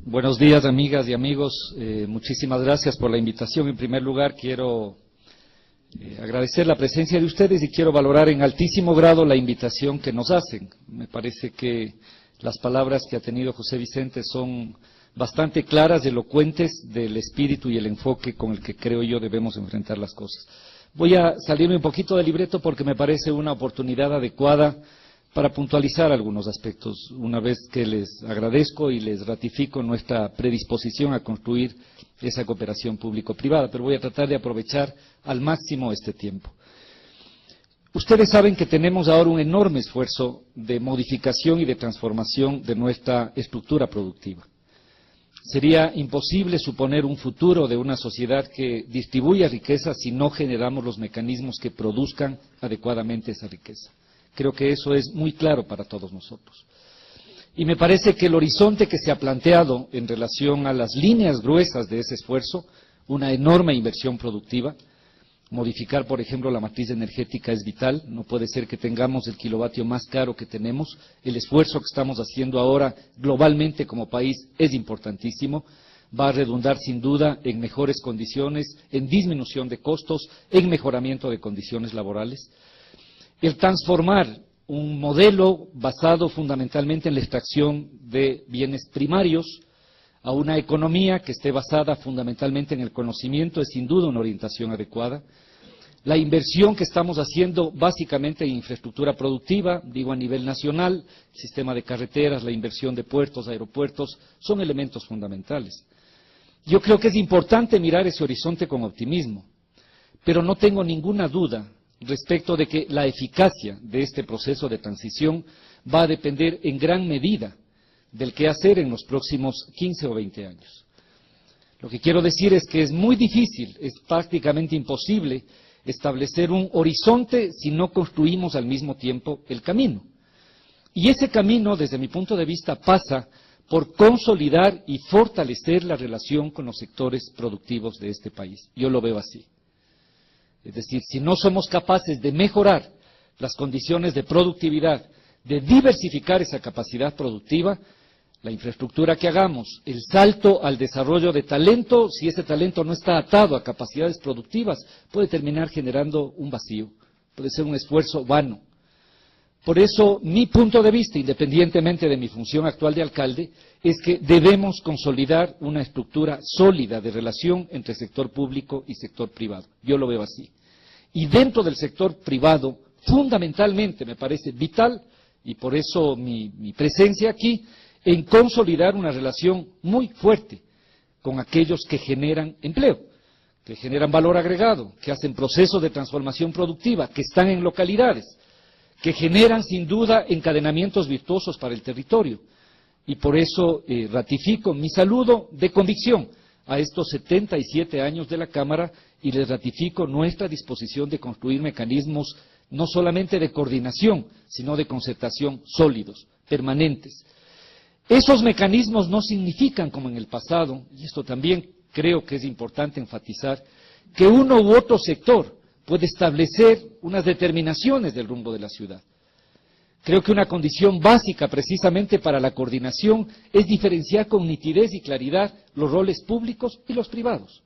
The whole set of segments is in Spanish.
Buenos días, amigas y amigos. Muchísimas gracias por la invitación. En primer lugar, quiero agradecer la presencia de ustedes y quiero valorar en altísimo grado la invitación que nos hacen. Me parece que las palabras que ha tenido José Vicente son bastante claras, elocuentes del espíritu y el enfoque con el que creo yo debemos enfrentar las cosas. Voy a salirme un poquito del libreto porque me parece una oportunidad adecuada para puntualizar algunos aspectos, una vez que les agradezco y les ratifico nuestra predisposición a construir esa cooperación público-privada, pero voy a tratar de aprovechar al máximo este tiempo. Ustedes saben que tenemos ahora un enorme esfuerzo de modificación y de transformación de nuestra estructura productiva. Sería imposible suponer un futuro de una sociedad que distribuya riqueza si no generamos los mecanismos que produzcan adecuadamente esa riqueza. Creo que eso es muy claro para todos nosotros. Y me parece que el horizonte que se ha planteado en relación a las líneas gruesas de ese esfuerzo, una enorme inversión productiva, modificar, por ejemplo, la matriz energética es vital. No puede ser que tengamos el kilovatio más caro que tenemos. El esfuerzo que estamos haciendo ahora globalmente como país es importantísimo. Va a redundar sin duda en mejores condiciones, en disminución de costos, en mejoramiento de condiciones laborales. El transformar un modelo basado fundamentalmente en la extracción de bienes primarios a una economía que esté basada fundamentalmente en el conocimiento es sin duda una orientación adecuada. La inversión que estamos haciendo básicamente en infraestructura productiva, digo a nivel nacional, el sistema de carreteras, la inversión de puertos, aeropuertos, son elementos fundamentales. Yo creo que es importante mirar ese horizonte con optimismo, pero no tengo ninguna duda respecto de que la eficacia de este proceso de transición va a depender en gran medida del qué hacer en los próximos 15 o 20 años. Lo que quiero decir es que es muy difícil, es prácticamente imposible establecer un horizonte si no construimos al mismo tiempo el camino. Y ese camino, desde mi punto de vista, pasa por consolidar y fortalecer la relación con los sectores productivos de este país. Yo lo veo así. Es decir, si no somos capaces de mejorar las condiciones de productividad, de diversificar esa capacidad productiva, la infraestructura que hagamos, el salto al desarrollo de talento, si ese talento no está atado a capacidades productivas, puede terminar generando un vacío, puede ser un esfuerzo vano. Por eso, mi punto de vista, independientemente de mi función actual de alcalde, es que debemos consolidar una estructura sólida de relación entre sector público y sector privado. Yo lo veo así. Y dentro del sector privado, fundamentalmente me parece vital, y por eso mi presencia aquí, en consolidar una relación muy fuerte con aquellos que generan empleo, que generan valor agregado, que hacen procesos de transformación productiva, que están en localidades, que generan sin duda encadenamientos virtuosos para el territorio. Y por eso ratifico mi saludo de convicción a estos 77 años de la Cámara y les ratifico nuestra disposición de construir mecanismos no solamente de coordinación, sino de concertación sólidos, permanentes. Esos mecanismos no significan, como en el pasado, y esto también creo que es importante enfatizar, que uno u otro sector puede establecer unas determinaciones del rumbo de la ciudad. Creo que una condición básica precisamente para la coordinación es diferenciar con nitidez y claridad los roles públicos y los privados.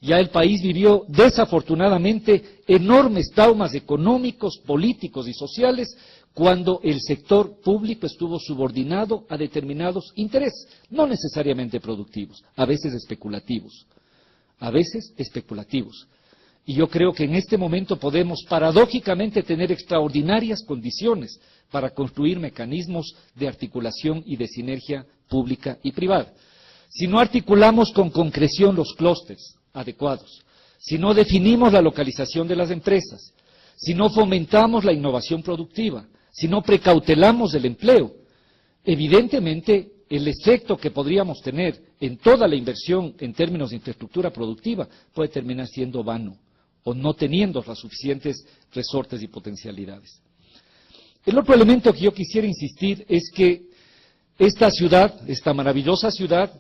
Ya el país vivió desafortunadamente enormes traumas económicos, políticos y sociales cuando el sector público estuvo subordinado a determinados intereses, no necesariamente productivos, a veces especulativos. Y yo creo que en este momento podemos paradójicamente tener extraordinarias condiciones para construir mecanismos de articulación y de sinergia pública y privada. Si no articulamos con concreción los clústeres adecuados, si no definimos la localización de las empresas, si no fomentamos la innovación productiva, si no precautelamos el empleo, evidentemente el efecto que podríamos tener en toda la inversión en términos de infraestructura productiva puede terminar siendo vano o no teniendo las suficientes resortes y potencialidades. El otro elemento que yo quisiera insistir es que esta ciudad, esta maravillosa ciudad,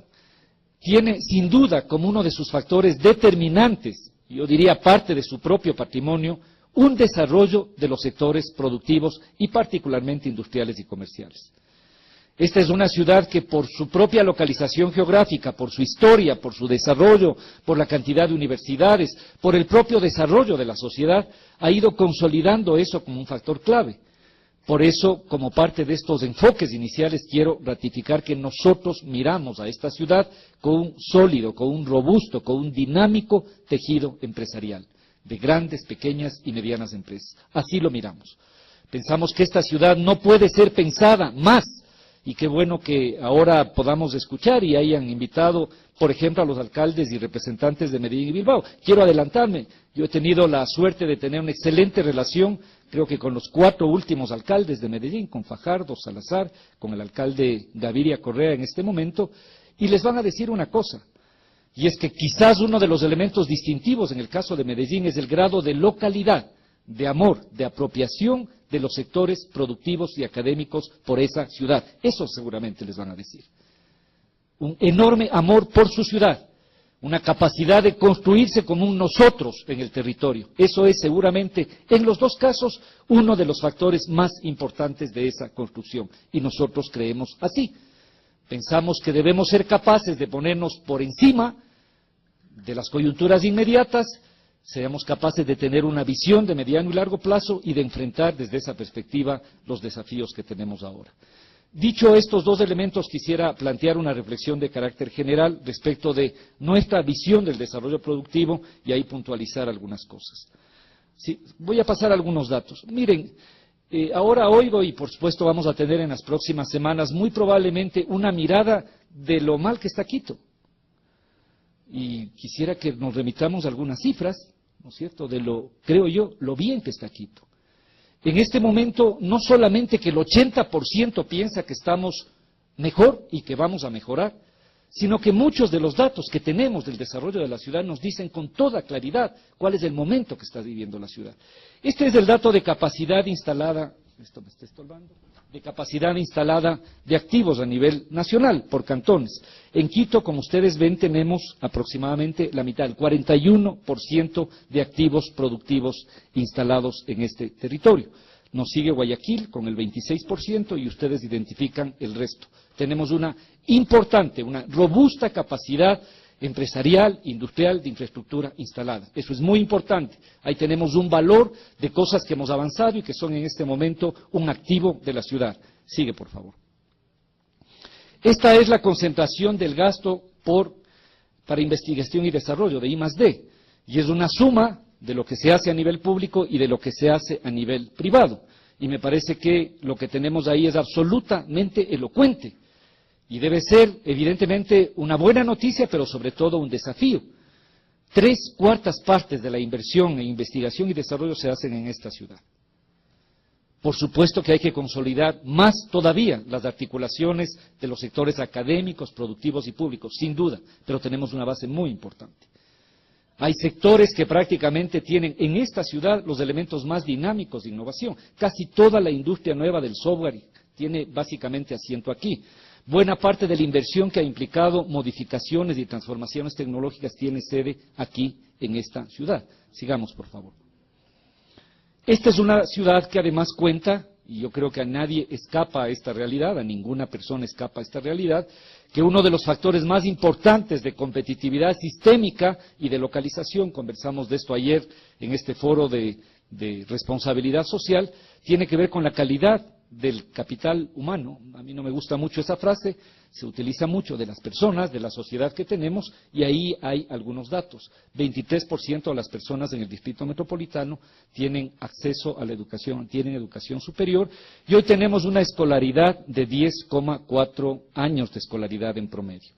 tiene sin duda como uno de sus factores determinantes, yo diría parte de su propio patrimonio, un desarrollo de los sectores productivos y particularmente industriales y comerciales. Esta es una ciudad que por su propia localización geográfica, por su historia, por su desarrollo, por la cantidad de universidades, por el propio desarrollo de la sociedad, ha ido consolidando eso como un factor clave. Por eso, como parte de estos enfoques iniciales, quiero ratificar que nosotros miramos a esta ciudad con un sólido, con un robusto, con un dinámico tejido empresarial, de grandes, pequeñas y medianas empresas. Así lo miramos. Pensamos que esta ciudad no puede ser pensada más, y qué bueno que ahora podamos escuchar y hayan invitado, por ejemplo, a los alcaldes y representantes de Medellín y Bilbao. Quiero adelantarme, yo he tenido la suerte de tener una excelente relación, creo que con los 4 últimos alcaldes de Medellín, con Fajardo, Salazar, con el alcalde Gaviria Correa en este momento, y les van a decir una cosa, y es que quizás uno de los elementos distintivos en el caso de Medellín es el grado de localidad, de amor, de apropiación de los sectores productivos y académicos por esa ciudad. Eso seguramente les van a decir. Un enorme amor por su ciudad, una capacidad de construirse como un nosotros en el territorio. Eso es seguramente, en los dos casos, uno de los factores más importantes de esa construcción. Y nosotros creemos así. Pensamos que debemos ser capaces de ponernos por encima de las coyunturas inmediatas, seamos capaces de tener una visión de mediano y largo plazo y de enfrentar desde esa perspectiva los desafíos que tenemos ahora. Dicho estos 2 elementos, quisiera plantear una reflexión de carácter general respecto de nuestra visión del desarrollo productivo y ahí puntualizar algunas cosas. Sí, voy a pasar algunos datos. Miren, ahora oigo y por supuesto vamos a tener en las próximas semanas muy probablemente una mirada de lo mal que está Quito. Y quisiera que nos remitamos a algunas cifras, ¿no es cierto?, de lo, creo yo, lo bien que está Quito. En este momento, no solamente que el 80% piensa que estamos mejor y que vamos a mejorar, sino que muchos de los datos que tenemos del desarrollo de la ciudad nos dicen con toda claridad cuál es el momento que está viviendo la ciudad. Este es el dato de capacidad instalada, esto me está estorbando, de capacidad instalada de activos a nivel nacional, por cantones. En Quito, como ustedes ven, tenemos aproximadamente la mitad, el 41% de activos productivos instalados en este territorio. Nos sigue Guayaquil con el 26% y ustedes identifican el resto. Tenemos una importante, una robusta capacidad empresarial, industrial, de infraestructura instalada. Eso es muy importante. Ahí tenemos un valor de cosas que hemos avanzado y que son en este momento un activo de la ciudad. Sigue, por favor. Esta es la concentración del gasto para investigación y desarrollo, de I+D, y es una suma de lo que se hace a nivel público y de lo que se hace a nivel privado. Y me parece que lo que tenemos ahí es absolutamente elocuente. Y debe ser, evidentemente, una buena noticia, pero sobre todo un desafío. 3/4 partes de la inversión en investigación y desarrollo se hacen en esta ciudad. Por supuesto que hay que consolidar más todavía las articulaciones de los sectores académicos, productivos y públicos, sin duda, pero tenemos una base muy importante. Hay sectores que prácticamente tienen en esta ciudad los elementos más dinámicos de innovación. Casi toda la industria nueva del software tiene básicamente asiento aquí. Buena parte de la inversión que ha implicado modificaciones y transformaciones tecnológicas tiene sede aquí en esta ciudad. Sigamos, por favor. Esta es una ciudad que además cuenta, y yo creo que a nadie escapa a esta realidad, a ninguna persona escapa a esta realidad, que uno de los factores más importantes de competitividad sistémica y de localización, conversamos de esto ayer en este foro de responsabilidad social, tiene que ver con la calidad del capital humano. A mí no me gusta mucho esa frase, se utiliza mucho de las personas, de la sociedad que tenemos, y ahí hay algunos datos. 23% de las personas en el distrito metropolitano tienen acceso a la educación, tienen educación superior, y hoy tenemos una escolaridad de 10,4 años de escolaridad en promedio.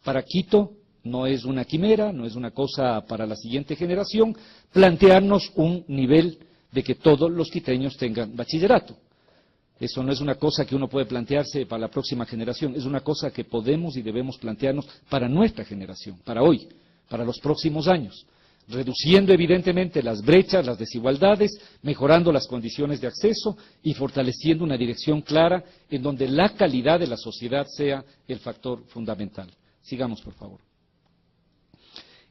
Para Quito no es una quimera, no es una cosa para la siguiente generación, plantearnos un nivel de que todos los quiteños tengan bachillerato. Eso no es una cosa que uno puede plantearse para la próxima generación, es una cosa que podemos y debemos plantearnos para nuestra generación, para hoy, para los próximos años, reduciendo evidentemente las brechas, las desigualdades, mejorando las condiciones de acceso y fortaleciendo una dirección clara en donde la calidad de la sociedad sea el factor fundamental. Sigamos, por favor.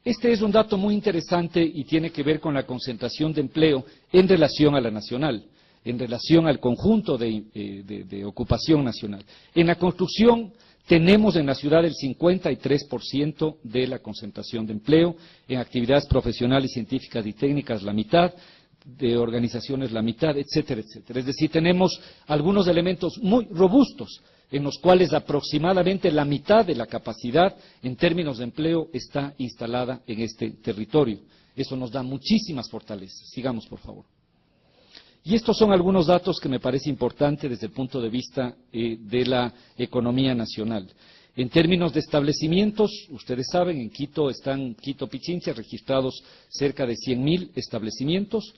Este es un dato muy interesante y tiene que ver con la concentración de empleo en relación a la nacional. en relación al conjunto de ocupación nacional. En la construcción tenemos en la ciudad el 53% de la concentración de empleo, en actividades profesionales, científicas y técnicas la mitad, de organizaciones la mitad, etcétera, etcétera. Es decir, tenemos algunos elementos muy robustos en los cuales aproximadamente la mitad de la capacidad en términos de empleo está instalada en este territorio. Eso nos da muchísimas fortalezas. Sigamos, por favor. Y estos son algunos datos que me parece importante desde el punto de vista de la economía nacional. En términos de establecimientos, ustedes saben, en Quito están, Quito Pichincha, registrados cerca de 100.000 establecimientos.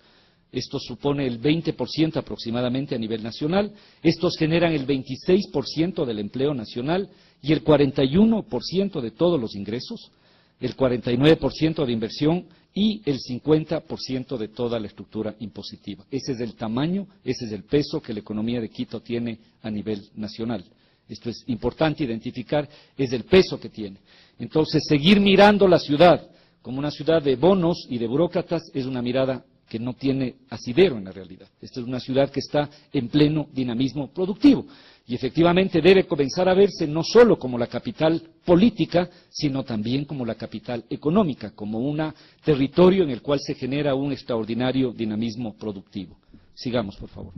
Esto supone el 20% aproximadamente a nivel nacional. Estos generan el 26% del empleo nacional y el 41% de todos los ingresos, el 49% de inversión y el 50% de toda la estructura impositiva. Ese es el tamaño, ese es el peso que la economía de Quito tiene a nivel nacional. Esto es importante identificar, es el peso que tiene. Entonces, seguir mirando la ciudad como una ciudad de bonos y de burócratas es una mirada que no tiene asidero en la realidad. Esta es una ciudad que está en pleno dinamismo productivo y efectivamente debe comenzar a verse no solo como la capital política, sino también como la capital económica, como un territorio en el cual se genera un extraordinario dinamismo productivo. Sigamos, por favor.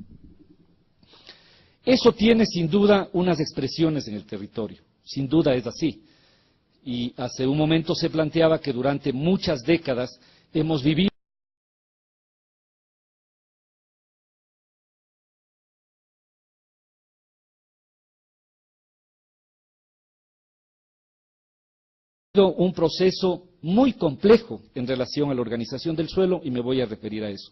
Eso tiene sin duda unas expresiones en el territorio, sin duda es así. Y hace un momento se planteaba que durante muchas décadas hemos vivido un proceso muy complejo en relación a la organización del suelo y me voy a referir a eso.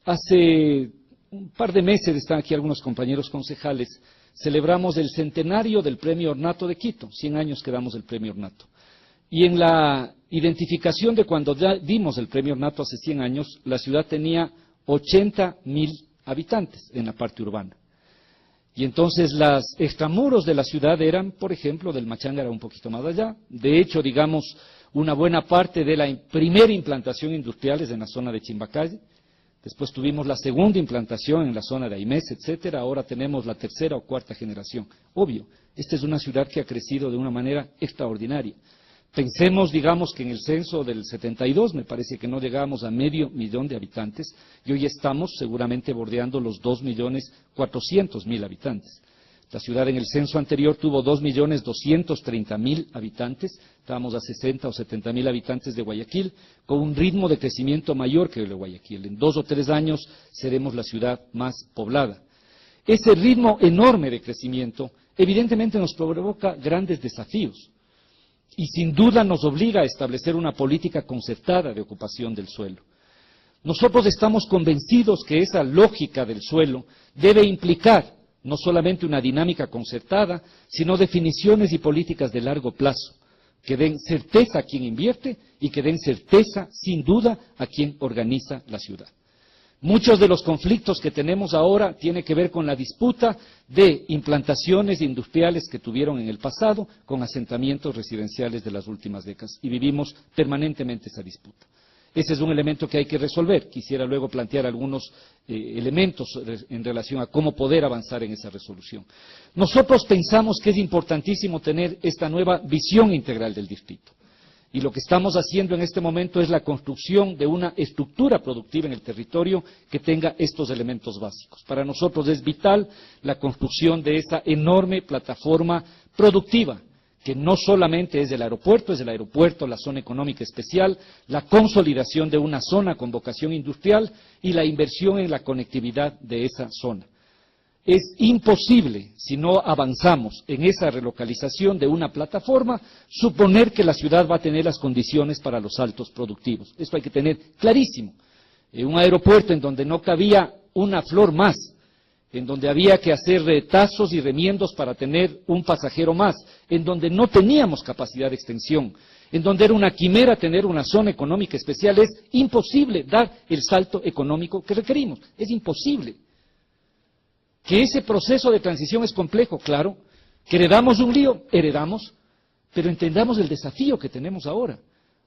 Hace un par de meses, están aquí algunos compañeros concejales, celebramos el centenario del Premio Ornato de Quito, 100 años que damos el Premio Ornato. Y en la identificación de cuando dimos el Premio Ornato hace 100 años, la ciudad tenía 80.000 habitantes en la parte urbana. Y entonces los extramuros de la ciudad eran, por ejemplo, del Machángara un poquito más allá. De hecho, digamos, una buena parte de la primera implantación industrial es en la zona de Chimbacalle. Después tuvimos la segunda implantación en la zona de Aimés, etcétera. Ahora tenemos la tercera o cuarta generación. Obvio, esta es una ciudad que ha crecido de una manera extraordinaria. Pensemos, digamos, que en el censo del 72 me parece que no llegábamos a 500.000 de habitantes y hoy estamos seguramente bordeando los 2.400.000 habitantes. La ciudad en el censo anterior tuvo 2.230.000 habitantes, estábamos a 60 o 70.000 habitantes de Guayaquil, con un ritmo de crecimiento mayor que el de Guayaquil. En 2 o 3 años seremos la ciudad más poblada. Ese ritmo enorme de crecimiento evidentemente nos provoca grandes desafíos. Y sin duda nos obliga a establecer una política concertada de ocupación del suelo. Nosotros estamos convencidos que esa lógica del suelo debe implicar no solamente una dinámica concertada, sino definiciones y políticas de largo plazo, que den certeza a quien invierte y que den certeza, sin duda, a quien organiza la ciudad. Muchos de los conflictos que tenemos ahora tienen que ver con la disputa de implantaciones industriales que tuvieron en el pasado con asentamientos residenciales de las últimas décadas y vivimos permanentemente esa disputa. Ese es un elemento que hay que resolver. Quisiera luego plantear algunos elementos en relación a cómo poder avanzar en esa resolución. Nosotros pensamos que es importantísimo tener esta nueva visión integral del distrito. Y lo que estamos haciendo en este momento es la construcción de una estructura productiva en el territorio que tenga estos elementos básicos. Para nosotros es vital la construcción de esa enorme plataforma productiva, que no solamente es el aeropuerto, la zona económica especial, la consolidación de una zona con vocación industrial y la inversión en la conectividad de esa zona. Es imposible, si no avanzamos en esa relocalización de una plataforma, suponer que la ciudad va a tener las condiciones para los saltos productivos. Esto hay que tener clarísimo. Un aeropuerto en donde no cabía una flor más, en donde había que hacer retazos y remiendos para tener un pasajero más, en donde no teníamos capacidad de extensión, en donde era una quimera tener una zona económica especial, es imposible dar el salto económico que requerimos. Es imposible. Que ese proceso de transición es complejo, claro, que heredamos un lío, heredamos, pero entendamos el desafío que tenemos ahora.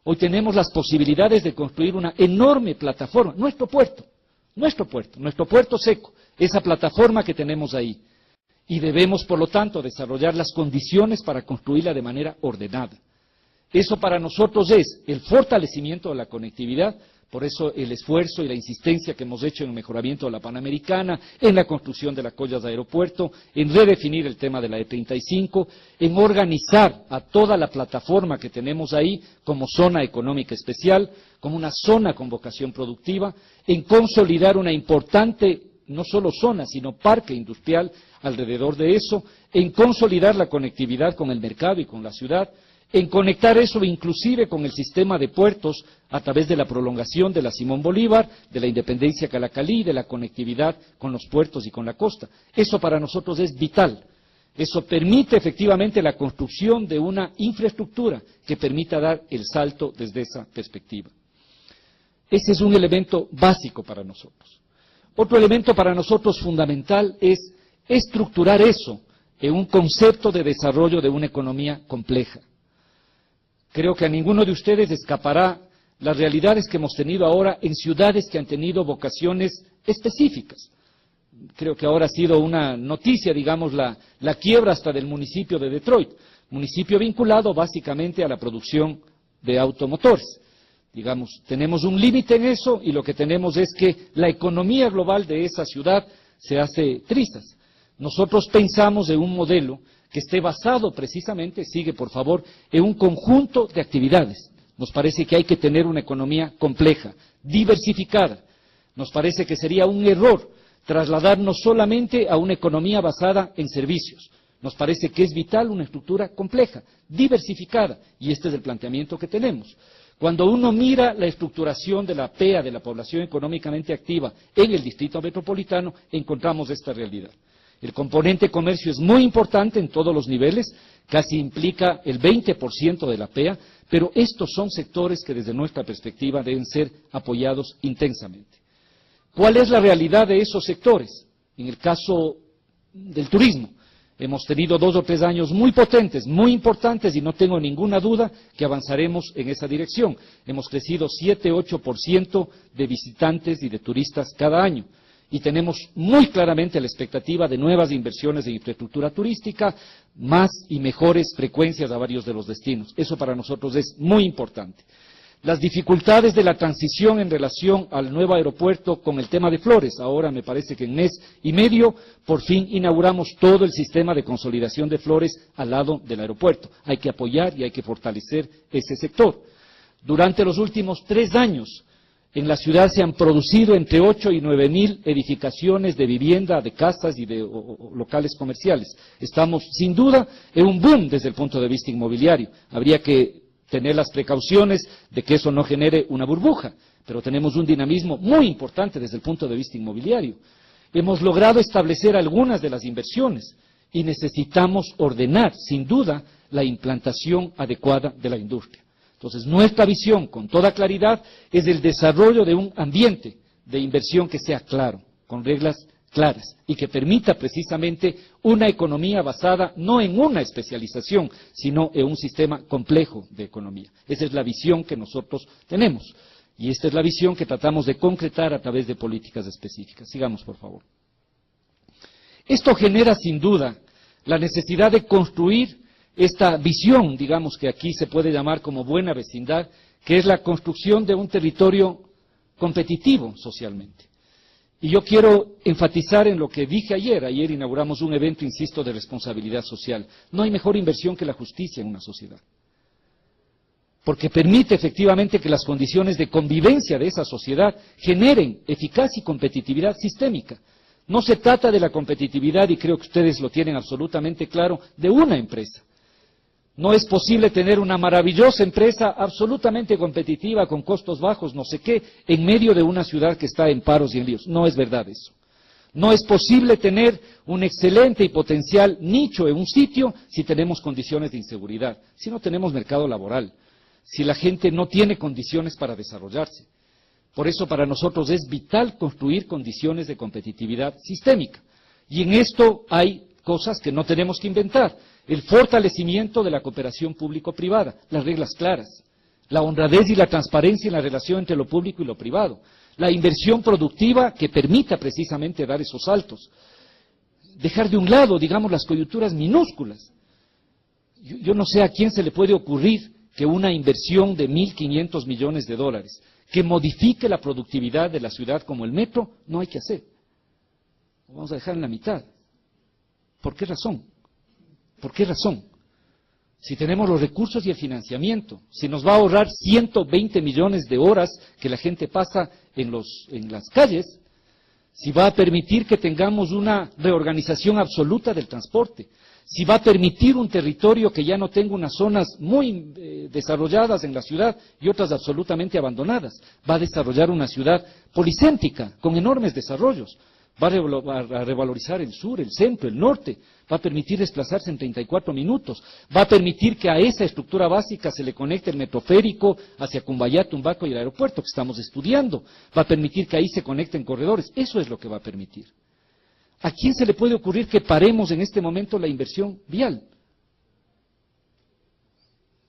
Hoy tenemos las posibilidades de construir una enorme plataforma, nuestro puerto, nuestro puerto seco, esa plataforma que tenemos ahí. Y debemos, por lo tanto, desarrollar las condiciones para construirla de manera ordenada. Eso para nosotros es el fortalecimiento de la conectividad, por eso el esfuerzo y la insistencia que hemos hecho en el mejoramiento de la Panamericana, en la construcción de las collas de aeropuerto, en redefinir el tema de la E35, en organizar a toda la plataforma que tenemos ahí como zona económica especial, como una zona con vocación productiva, en consolidar una importante, no solo zona, sino parque industrial alrededor de eso, en consolidar la conectividad con el mercado y con la ciudad, en conectar eso inclusive con el sistema de puertos a través de la prolongación de la Simón Bolívar, de la Independencia Calacalí, de la conectividad con los puertos y con la costa. Eso para nosotros es vital. Eso permite efectivamente la construcción de una infraestructura que permita dar el salto desde esa perspectiva. Ese es un elemento básico para nosotros. Otro elemento para nosotros fundamental es estructurar eso en un concepto de desarrollo de una economía compleja. Creo que a ninguno de ustedes escapará las realidades que hemos tenido ahora en ciudades que han tenido vocaciones específicas. Creo que ahora ha sido una noticia, digamos, la quiebra hasta del municipio de Detroit, municipio vinculado básicamente a la producción de automotores. Digamos, tenemos un límite en eso y lo que tenemos es que la economía global de esa ciudad se hace trizas. Nosotros pensamos en un modelo que esté basado precisamente, sigue por favor, en un conjunto de actividades. Nos parece que hay que tener una economía compleja, diversificada. Nos parece que sería un error trasladarnos solamente a una economía basada en servicios. Nos parece que es vital una estructura compleja, diversificada, y este es el planteamiento que tenemos. Cuando uno mira la estructuración de la PEA, de la población económicamente activa, en el distrito metropolitano, encontramos esta realidad. El componente comercio es muy importante en todos los niveles, casi implica el 20% de la PEA, pero estos son sectores que desde nuestra perspectiva deben ser apoyados intensamente. ¿Cuál es la realidad de esos sectores? En el caso del turismo, hemos tenido 2 o 3 años muy potentes, muy importantes, y no tengo ninguna duda que avanzaremos en esa dirección. Hemos crecido 7-8% de visitantes y de turistas cada año. Y tenemos muy claramente la expectativa de nuevas inversiones en infraestructura turística, más y mejores frecuencias a varios de los destinos. Eso para nosotros es muy importante. Las dificultades de la transición en relación al nuevo aeropuerto con el tema de Flores. Ahora me parece que en mes y medio por fin inauguramos todo el sistema de consolidación de Flores al lado del aeropuerto. Hay que apoyar y hay que fortalecer ese sector. Durante los últimos 3 años, en la ciudad se han producido entre 8 y 9 mil edificaciones de vivienda, de casas y de locales comerciales. Estamos, sin duda, en un boom desde el punto de vista inmobiliario. Habría que tener las precauciones de que eso no genere una burbuja, pero tenemos un dinamismo muy importante desde el punto de vista inmobiliario. Hemos logrado establecer algunas de las inversiones y necesitamos ordenar, sin duda, la implantación adecuada de la industria. Entonces, nuestra visión, con toda claridad, es el desarrollo de un ambiente de inversión que sea claro, con reglas claras, y que permita precisamente una economía basada no en una especialización, sino en un sistema complejo de economía. Esa es la visión que nosotros tenemos, y esta es la visión que tratamos de concretar a través de políticas específicas. Sigamos, por favor. Esto genera, sin duda, la necesidad de construir esta visión, digamos que aquí se puede llamar como buena vecindad, que es la construcción de un territorio competitivo socialmente. Y yo quiero enfatizar en lo que dije ayer. Ayer inauguramos un evento, insisto, de responsabilidad social. No hay mejor inversión que la justicia en una sociedad, porque permite efectivamente que las condiciones de convivencia de esa sociedad generen eficacia y competitividad sistémica. No se trata de la competitividad, y creo que ustedes lo tienen absolutamente claro, de una empresa. No es posible tener una maravillosa empresa absolutamente competitiva, con costos bajos, no sé qué, en medio de una ciudad que está en paros y en líos. No es verdad eso. No es posible tener un excelente y potencial nicho en un sitio si tenemos condiciones de inseguridad, si no tenemos mercado laboral, si la gente no tiene condiciones para desarrollarse. Por eso para nosotros es vital construir condiciones de competitividad sistémica. Y en esto hay cosas que no tenemos que inventar. El fortalecimiento de la cooperación público-privada, las reglas claras, la honradez y la transparencia en la relación entre lo público y lo privado. la inversión productiva que permita precisamente dar esos saltos. Dejar de un lado, digamos, las coyunturas minúsculas. Yo no sé a quién se le puede ocurrir que una inversión de 1.500 millones de dólares que modifique la productividad de la ciudad como el metro, no hay que hacer. Lo vamos a dejar en la mitad. ¿Por qué razón? ¿Por qué razón? Si tenemos los recursos y el financiamiento, si nos va a ahorrar 120 millones de horas que la gente pasa en las calles, si va a permitir que tengamos una reorganización absoluta del transporte, si va a permitir un territorio que ya no tenga unas zonas muy desarrolladas en la ciudad y otras absolutamente abandonadas, va a desarrollar una ciudad policéntrica con enormes desarrollos, va a revalorizar el sur, el centro, el norte, va a permitir desplazarse en 34 minutos, va a permitir que a esa estructura básica se le conecte el metroférico hacia Cumbayá, Tumbaco y el aeropuerto que estamos estudiando, va a permitir que ahí se conecten corredores, eso es lo que va a permitir. ¿A quién se le puede ocurrir que paremos en este momento la inversión vial?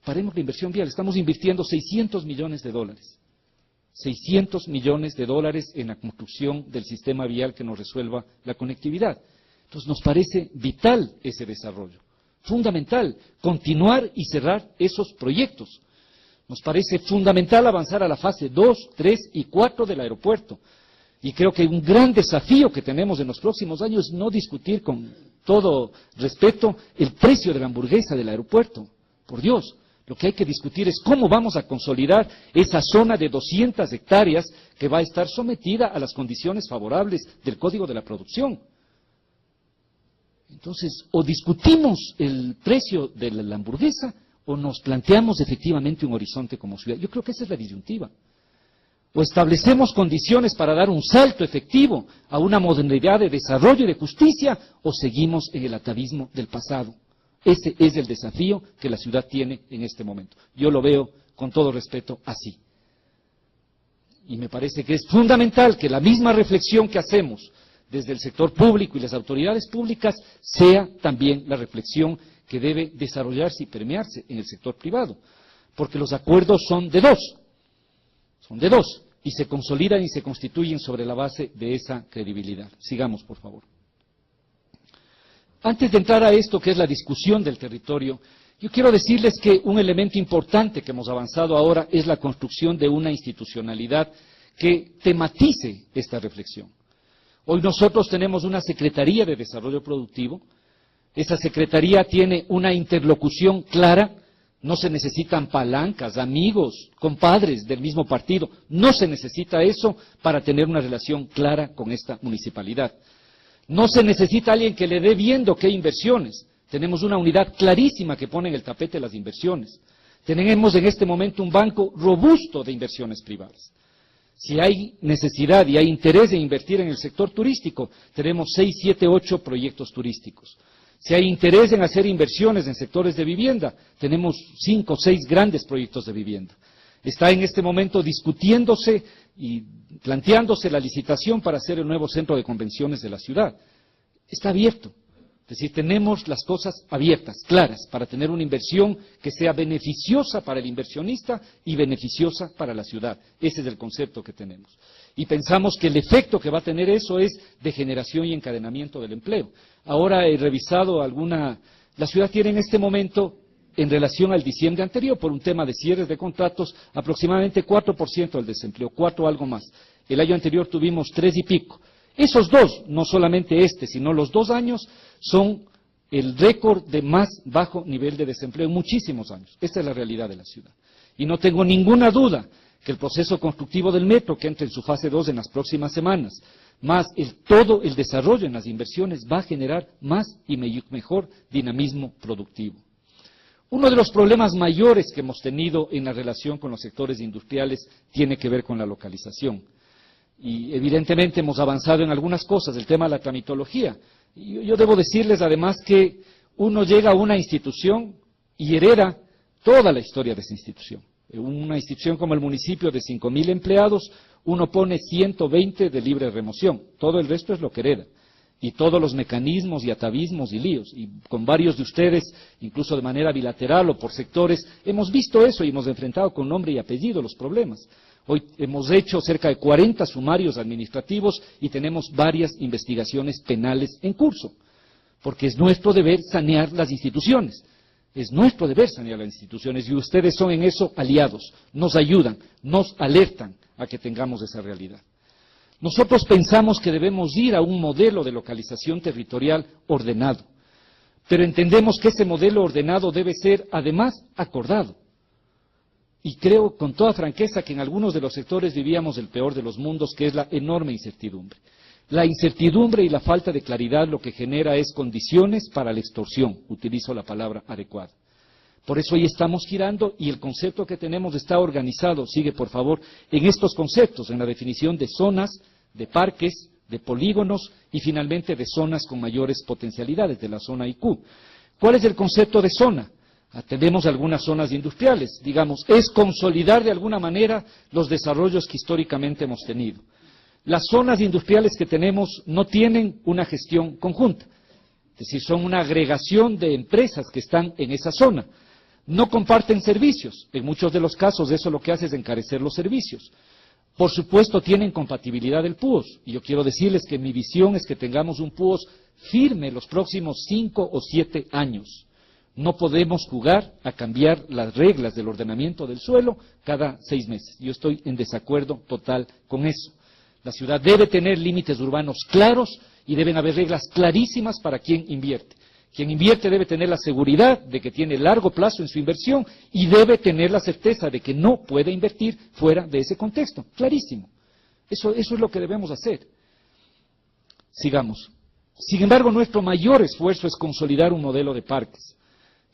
Paremos la inversión vial, estamos invirtiendo 600 millones de dólares. 600 millones de dólares en la construcción del sistema vial que nos resuelva la conectividad. Entonces nos parece vital ese desarrollo, fundamental, continuar y cerrar esos proyectos. Nos parece fundamental avanzar a la fase 2, 3 y 4 del aeropuerto. Y creo que un gran desafío que tenemos en los próximos años es no discutir con todo respeto el precio de la hamburguesa del aeropuerto. Por Dios, lo que hay que discutir es cómo vamos a consolidar esa zona de 200 hectáreas que va a estar sometida a las condiciones favorables del Código de la Producción. Entonces, o discutimos el precio de la hamburguesa o nos planteamos efectivamente un horizonte como ciudad. Yo creo que esa es la disyuntiva. O establecemos condiciones para dar un salto efectivo a una modernidad de desarrollo y de justicia, o seguimos en el atavismo del pasado. Ese es el desafío que la ciudad tiene en este momento. Yo lo veo, con todo respeto, así. Y me parece que es fundamental que la misma reflexión que hacemos desde el sector público y las autoridades públicas sea también la reflexión que debe desarrollarse y permearse en el sector privado. Porque los acuerdos son de dos. Son de dos, y se consolidan y se constituyen sobre la base de esa credibilidad. Sigamos, por favor. Antes de entrar a esto, que es la discusión del territorio, yo quiero decirles que un elemento importante que hemos avanzado ahora es la construcción de una institucionalidad que tematice esta reflexión. Hoy nosotros tenemos una Secretaría de Desarrollo Productivo. Esa Secretaría tiene una interlocución clara. No se necesitan palancas, amigos, compadres del mismo partido. No se necesita eso para tener una relación clara con esta municipalidad. No se necesita alguien que le dé viendo qué inversiones. Tenemos una unidad clarísima que pone en el tapete las inversiones. Tenemos en este momento un banco robusto de inversiones privadas. Si hay necesidad y hay interés de invertir en el sector turístico, tenemos 6, 7, 8 proyectos turísticos. Si hay interés en hacer inversiones en sectores de vivienda, tenemos 5 o 6 grandes proyectos de vivienda. Está en este momento discutiéndose y planteándose la licitación para hacer el nuevo centro de convenciones de la ciudad. Está abierto. Es decir, tenemos las cosas abiertas, claras, para tener una inversión que sea beneficiosa para el inversionista y beneficiosa para la ciudad. Ese es el concepto que tenemos. Y pensamos que el efecto que va a tener eso es de generación y encadenamiento del empleo. Ahora he revisado la ciudad tiene en este momento, en relación al diciembre anterior, por un tema de cierres de contratos, aproximadamente 4% del desempleo, 4 algo más. El año anterior tuvimos 3 y pico. Esos dos, no solamente sino los 2 años, son el récord de más bajo nivel de desempleo en muchísimos años. Esta es la realidad de la ciudad. Y no tengo ninguna duda que el proceso constructivo del metro, que entra en su fase 2 en las próximas semanas, más todo el desarrollo en las inversiones, va a generar más y mejor dinamismo productivo. Uno de los problemas mayores que hemos tenido en la relación con los sectores industriales tiene que ver con la localización. Y evidentemente hemos avanzado en algunas cosas, el tema de la tramitología. Yo debo decirles además que uno llega a una institución y hereda toda la historia de esa institución. Una institución como el municipio de 5.000 empleados, uno pone 120 de libre remoción, todo el resto es lo que hereda. Y todos los mecanismos y atavismos y líos, y con varios de ustedes, incluso de manera bilateral o por sectores, hemos visto eso y hemos enfrentado con nombre y apellido los problemas. Hoy hemos hecho cerca de 40 sumarios administrativos y tenemos varias investigaciones penales en curso, porque es nuestro deber sanear las instituciones. Es nuestro deber sanear las instituciones y ustedes son en eso aliados, nos ayudan, nos alertan a que tengamos esa realidad. Nosotros pensamos que debemos ir a un modelo de localización territorial ordenado, pero entendemos que ese modelo ordenado debe ser además acordado. Y creo con toda franqueza que en algunos de los sectores vivíamos el peor de los mundos, que es la enorme incertidumbre. La incertidumbre y la falta de claridad lo que genera es condiciones para la extorsión, utilizo la palabra adecuada. Por eso hoy estamos girando y el concepto que tenemos está organizado, sigue por favor, en estos conceptos, en la definición de zonas, de parques, de polígonos y finalmente de zonas con mayores potencialidades, de la zona IQ. ¿Cuál es el concepto de zona? Tenemos algunas zonas industriales, digamos, es consolidar de alguna manera los desarrollos que históricamente hemos tenido. Las zonas industriales que tenemos no tienen una gestión conjunta, es decir, son una agregación de empresas que están en esa zona. No comparten servicios, en muchos de los casos eso lo que hace es encarecer los servicios. Por supuesto tienen compatibilidad del PUOS, y yo quiero decirles que mi visión es que tengamos un PUOS firme los próximos 5 o 7 años. No podemos jugar a cambiar las reglas del ordenamiento del suelo cada 6 meses. Yo estoy en desacuerdo total con eso. La ciudad debe tener límites urbanos claros y deben haber reglas clarísimas para quien invierte. Quien invierte debe tener la seguridad de que tiene largo plazo en su inversión y debe tener la certeza de que no puede invertir fuera de ese contexto. Clarísimo. Eso es lo que debemos hacer. Sigamos. Sin embargo, nuestro mayor esfuerzo es consolidar un modelo de parques.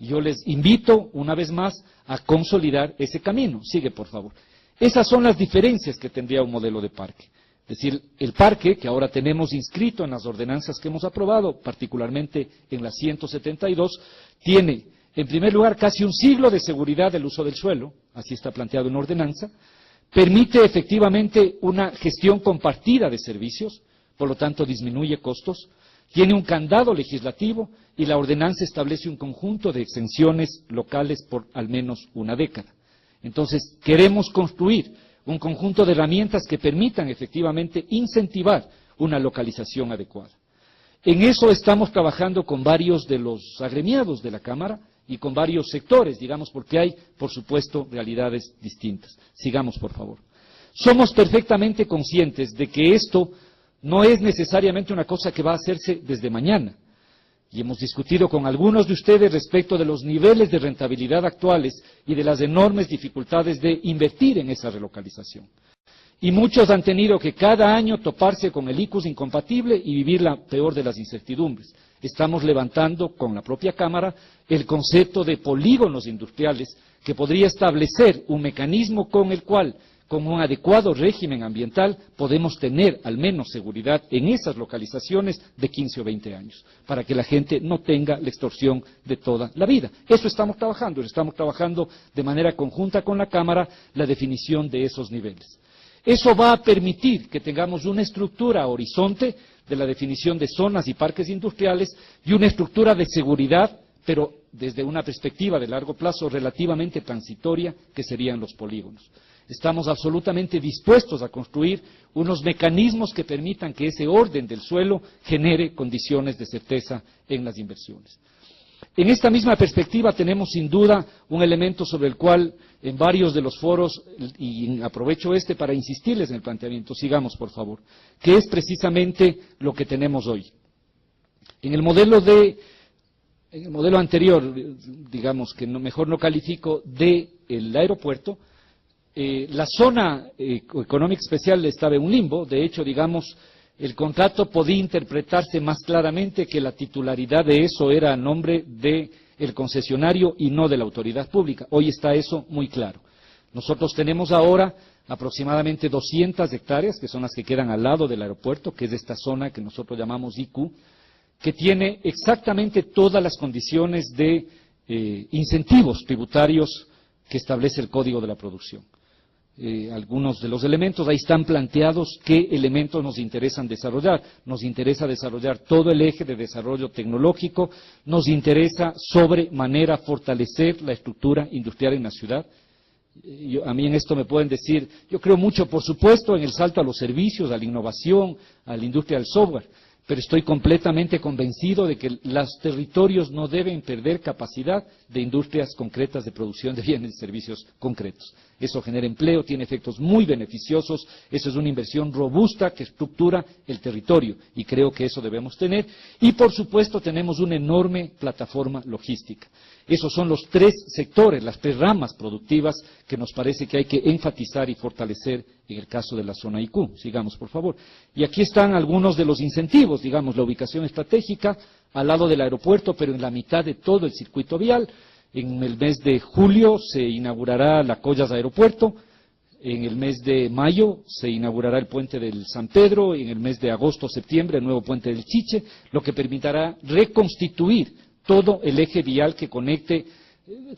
Yo les invito, una vez más, a consolidar ese camino. Sigue, por favor. Esas son las diferencias que tendría un modelo de parque. Es decir, el parque, que ahora tenemos inscrito en las ordenanzas que hemos aprobado, particularmente en la 172, tiene, en primer lugar, casi un siglo de seguridad del uso del suelo, así está planteado en ordenanza, permite efectivamente una gestión compartida de servicios, por lo tanto disminuye costos, tiene un candado legislativo y la ordenanza establece un conjunto de exenciones locales por al menos una década. Entonces, queremos construir un conjunto de herramientas que permitan efectivamente incentivar una localización adecuada. En eso estamos trabajando con varios de los agremiados de la Cámara y con varios sectores, digamos, porque hay, por supuesto, realidades distintas. Sigamos, por favor. Somos perfectamente conscientes de que esto no es necesariamente una cosa que va a hacerse desde mañana. Y hemos discutido con algunos de ustedes respecto de los niveles de rentabilidad actuales y de las enormes dificultades de invertir en esa relocalización. Y muchos han tenido que cada año toparse con el ICUS incompatible y vivir la peor de las incertidumbres. Estamos levantando con la propia Cámara el concepto de polígonos industriales que podría establecer un mecanismo con el cual, con un adecuado régimen ambiental, podemos tener al menos seguridad en esas localizaciones de 15 o 20 años, para que la gente no tenga la extorsión de toda la vida. Eso estamos trabajando de manera conjunta con la Cámara la definición de esos niveles. Eso va a permitir que tengamos una estructura a horizonte de la definición de zonas y parques industriales y una estructura de seguridad, pero desde una perspectiva de largo plazo relativamente transitoria, que serían los polígonos. Estamos absolutamente dispuestos a construir unos mecanismos que permitan que ese orden del suelo genere condiciones de certeza en las inversiones. En esta misma perspectiva tenemos sin duda un elemento sobre el cual en varios de los foros, y aprovecho para insistirles en el planteamiento, sigamos por favor, que es precisamente lo que tenemos hoy. En el modelo anterior, digamos que mejor no califico, del aeropuerto, la zona económica especial estaba en un limbo. De hecho, digamos, el contrato podía interpretarse más claramente que la titularidad de eso era a nombre del concesionario y no de la autoridad pública. Hoy está eso muy claro. Nosotros tenemos ahora aproximadamente 200 hectáreas, que son las que quedan al lado del aeropuerto, que es esta zona que nosotros llamamos IQ, que tiene exactamente todas las condiciones de incentivos tributarios que establece el Código de la Producción. Algunos de los elementos ahí están planteados, qué elementos nos interesan desarrollar. Nos interesa desarrollar todo el eje de desarrollo tecnológico, nos interesa sobremanera fortalecer la estructura industrial en la ciudad. A mí en esto me pueden decir, yo creo mucho, por supuesto, en el salto a los servicios, a la innovación, a la industria del software, pero estoy completamente convencido de que los territorios no deben perder capacidad de industrias concretas de producción de bienes y servicios concretos. Eso genera empleo, tiene efectos muy beneficiosos, eso es una inversión robusta que estructura el territorio y creo que eso debemos tener. Y por supuesto tenemos una enorme plataforma logística. Esos son los tres sectores, las tres ramas productivas que nos parece que hay que enfatizar y fortalecer en el caso de la zona IQ. Sigamos, por favor. Y aquí están algunos de los incentivos, digamos, la ubicación estratégica al lado del aeropuerto, pero en la mitad de todo el circuito vial. En el mes de julio se inaugurará la Collas Aeropuerto, en el mes de mayo se inaugurará el puente del San Pedro, en el mes de agosto-septiembre el nuevo puente del Chiche, lo que permitirá reconstituir todo el eje vial que conecte.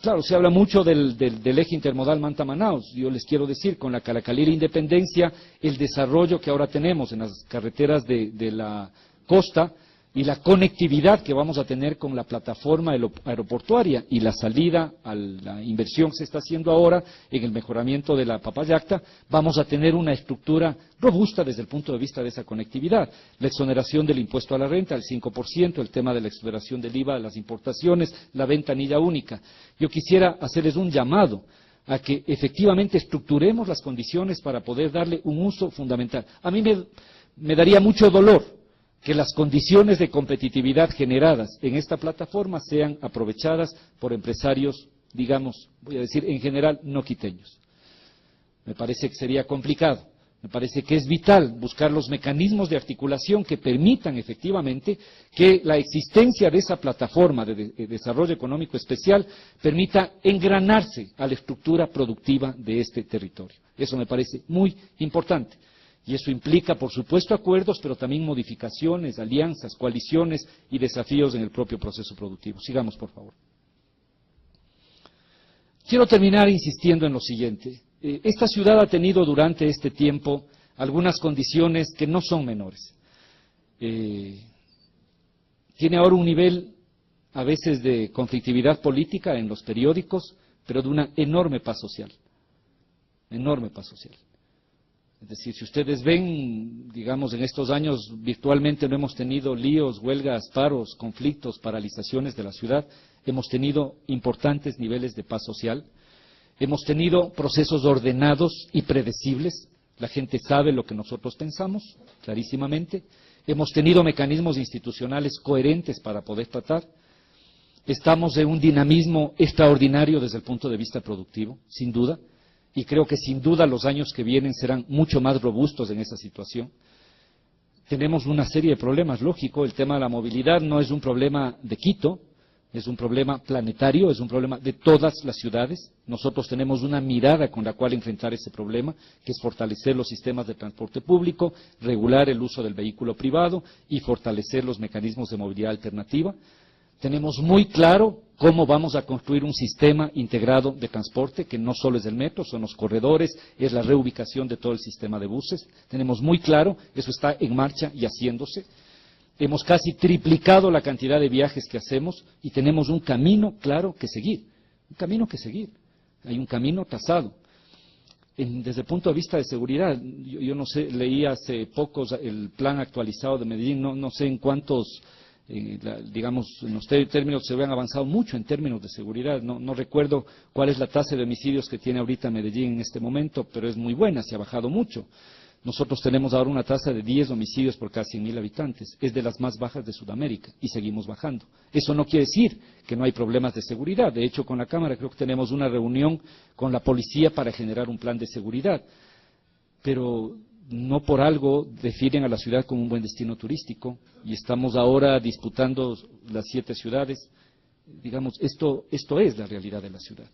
Claro, se habla mucho del eje intermodal Manta-Manaos. Yo les quiero decir, con la Caracalera Independencia, el desarrollo que ahora tenemos en las carreteras de la costa y la conectividad que vamos a tener con la plataforma aeroportuaria y la salida a la inversión que se está haciendo ahora en el mejoramiento de la Papayacta, vamos a tener una estructura robusta desde el punto de vista de esa conectividad. La exoneración del impuesto a la renta, el 5%, el tema de la exoneración del IVA de las importaciones, la ventanilla única. Yo quisiera hacerles un llamado a que efectivamente estructuremos las condiciones para poder darle un uso fundamental. A mí me daría mucho dolor que las condiciones de competitividad generadas en esta plataforma sean aprovechadas por empresarios, digamos, voy a decir en general, no quiteños. Me parece que sería complicado, me parece que es vital buscar los mecanismos de articulación que permitan efectivamente que la existencia de esa plataforma de desarrollo económico especial permita engranarse a la estructura productiva de este territorio. Eso me parece muy importante. Y eso implica, por supuesto, acuerdos, pero también modificaciones, alianzas, coaliciones y desafíos en el propio proceso productivo. Sigamos, por favor. Quiero terminar insistiendo en lo siguiente. Esta ciudad ha tenido durante este tiempo algunas condiciones que no son menores. Tiene ahora un nivel, a veces, de conflictividad política en los periódicos, pero de una enorme paz social. Enorme paz social. Es decir, si ustedes ven, digamos, en estos años virtualmente no hemos tenido líos, huelgas, paros, conflictos, paralizaciones de la ciudad, hemos tenido importantes niveles de paz social, hemos tenido procesos ordenados y predecibles, la gente sabe lo que nosotros pensamos, clarísimamente, hemos tenido mecanismos institucionales coherentes para poder tratar, estamos en un dinamismo extraordinario desde el punto de vista productivo, sin duda, y creo que sin duda los años que vienen serán mucho más robustos en esa situación. Tenemos una serie de problemas, lógico, el tema de la movilidad no es un problema de Quito, es un problema planetario, es un problema de todas las ciudades. Nosotros tenemos una mirada con la cual enfrentar ese problema, que es fortalecer los sistemas de transporte público, regular el uso del vehículo privado y fortalecer los mecanismos de movilidad alternativa. Tenemos muy claro cómo vamos a construir un sistema integrado de transporte, que no solo es el metro, son los corredores, es la reubicación de todo el sistema de buses. Tenemos muy claro, eso está en marcha y haciéndose. Hemos casi triplicado la cantidad de viajes que hacemos y tenemos un camino claro que seguir. Un camino que seguir. Hay un camino trazado. Desde el punto de vista de seguridad, yo no sé, leí hace pocos el plan actualizado de Medellín, no sé en cuántos, digamos, en los términos se habían avanzado mucho en términos de seguridad. No recuerdo cuál es la tasa de homicidios que tiene ahorita Medellín en este momento, pero es muy buena, se ha bajado mucho. Nosotros tenemos ahora una tasa de 10 homicidios por cada 100.000 habitantes. Es de las más bajas de Sudamérica y seguimos bajando. Eso no quiere decir que no hay problemas de seguridad. De hecho, con la Cámara creo que tenemos una reunión con la policía para generar un plan de seguridad. Pero no por algo definen a la ciudad como un buen destino turístico y estamos ahora disputando las 7 ciudades. Digamos, esto es la realidad de la ciudad.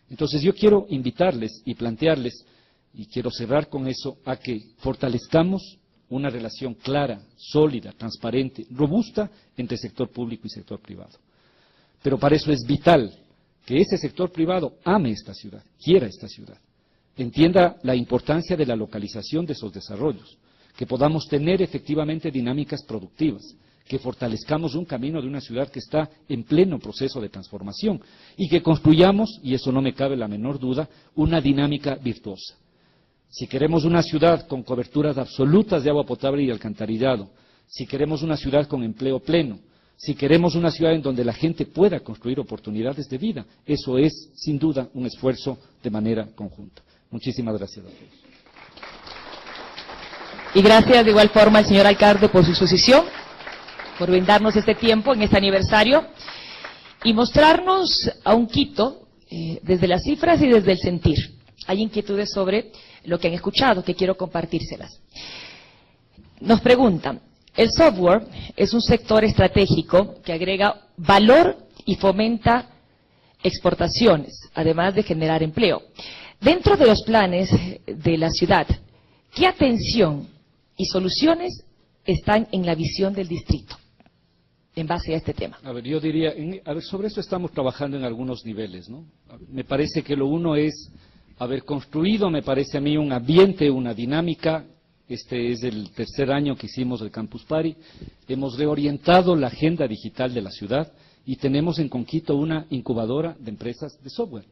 Entonces yo quiero invitarles y plantearles, y quiero cerrar con eso, a que fortalezcamos una relación clara, sólida, transparente, robusta entre sector público y sector privado. Pero para eso es vital que ese sector privado ame esta ciudad, quiera esta ciudad, entienda la importancia de la localización de esos desarrollos, que podamos tener efectivamente dinámicas productivas, que fortalezcamos un camino de una ciudad que está en pleno proceso de transformación y que construyamos, y eso no me cabe la menor duda, una dinámica virtuosa. Si queremos una ciudad con coberturas absolutas de agua potable y alcantarillado, si queremos una ciudad con empleo pleno, si queremos una ciudad en donde la gente pueda construir oportunidades de vida, eso es, sin duda, un esfuerzo de manera conjunta. Muchísimas gracias a todos. Y gracias de igual forma al señor alcalde por su exposición, por brindarnos este tiempo en este aniversario y mostrarnos a un Quito desde las cifras y desde el sentir. Hay inquietudes sobre lo que han escuchado, que quiero compartírselas. Nos preguntan, el software es un sector estratégico que agrega valor y fomenta exportaciones, además de generar empleo. Dentro de los planes de la ciudad, ¿qué atención y soluciones están en la visión del distrito en base a este tema? A ver, yo diría, sobre esto estamos trabajando en algunos niveles, ¿no? Me parece que lo uno es haber construido, me parece a mí, un ambiente, una dinámica. Este es el tercer año que hicimos el Campus Party. Hemos reorientado la agenda digital de la ciudad y tenemos en Conquito una incubadora de empresas de software.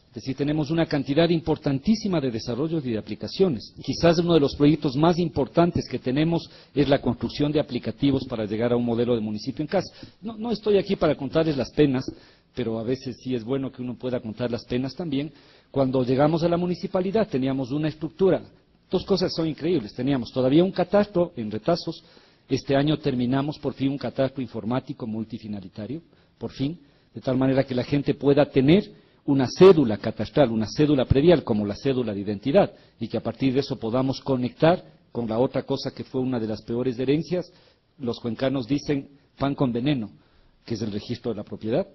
Es decir, tenemos una cantidad importantísima de desarrollos y de aplicaciones. Quizás uno de los proyectos más importantes que tenemos es la construcción de aplicativos para llegar a un modelo de municipio en casa. No estoy aquí para contarles las penas, pero a veces sí es bueno que uno pueda contar las penas también. Cuando llegamos a la municipalidad teníamos una estructura. Dos cosas son increíbles. Teníamos todavía un catastro en retazos. Este año terminamos por fin un catastro informático multifinalitario, por fin, de tal manera que la gente pueda tener una cédula catastral, una cédula predial como la cédula de identidad, y que a partir de eso podamos conectar con la otra cosa que fue una de las peores herencias. Los cuencanos dicen pan con veneno, que es el registro de la propiedad.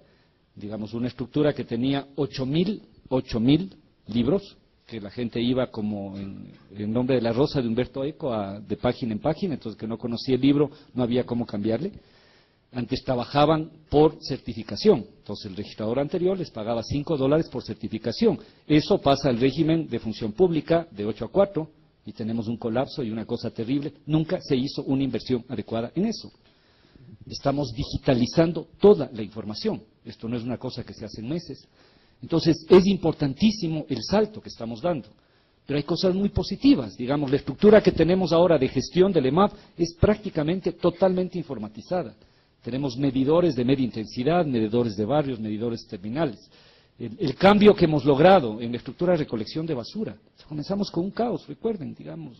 Digamos, una estructura que tenía 8.000 libros, que la gente iba como en nombre de la rosa de Humberto Eco de página en página, entonces que no conocía el libro no había cómo cambiarle. Antes trabajaban por certificación, entonces el registrador anterior les pagaba $5 por certificación. Eso pasa al régimen de función pública de 8 a 4 y tenemos un colapso y una cosa terrible. Nunca se hizo una inversión adecuada en eso. Estamos digitalizando toda la información. Esto no es una cosa que se hace en meses. Entonces, es importantísimo el salto que estamos dando. Pero hay cosas muy positivas. Digamos, la estructura que tenemos ahora de gestión del EMAP es prácticamente totalmente informatizada. Tenemos medidores de media intensidad, medidores de barrios, medidores terminales. El cambio que hemos logrado en la estructura de recolección de basura. Comenzamos con un caos, recuerden, digamos.